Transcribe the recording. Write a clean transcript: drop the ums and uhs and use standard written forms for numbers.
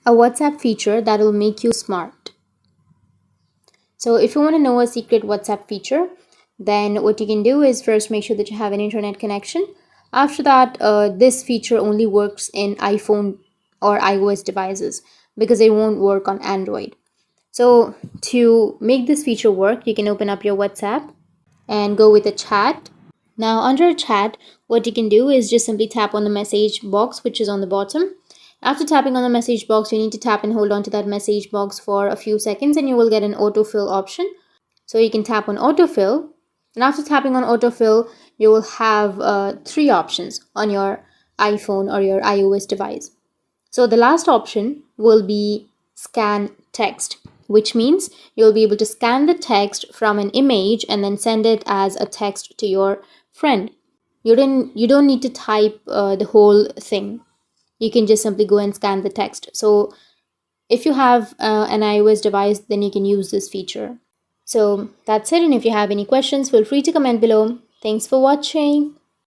a WhatsApp feature that will make you smart. So if you want to know a secret WhatsApp feature, then what you can do is first make sure that you have an internet connection. After that, this feature only works in iPhone or iOS devices because it won't work on Android. So to make this feature work, you can open up your WhatsApp and go with a chat. Now under chat, what you can do is just simply tap on the message box which is on the bottom. After tapping on the message box, you need to tap and hold on to that message box for a few seconds and you will get an autofill option. So you can tap on autofill, and after tapping on autofill, you will have three options on your iPhone or your iOS device. So the last option will be scan text, which means you'll be able to scan the text from an image and then send it as a text to your friend. You don't need to type the whole thing. You can just simply go and scan the text. So if you have an iOS device, then you can use this feature. So that's it, and if you have any questions, feel free to comment below. Thanks for watching.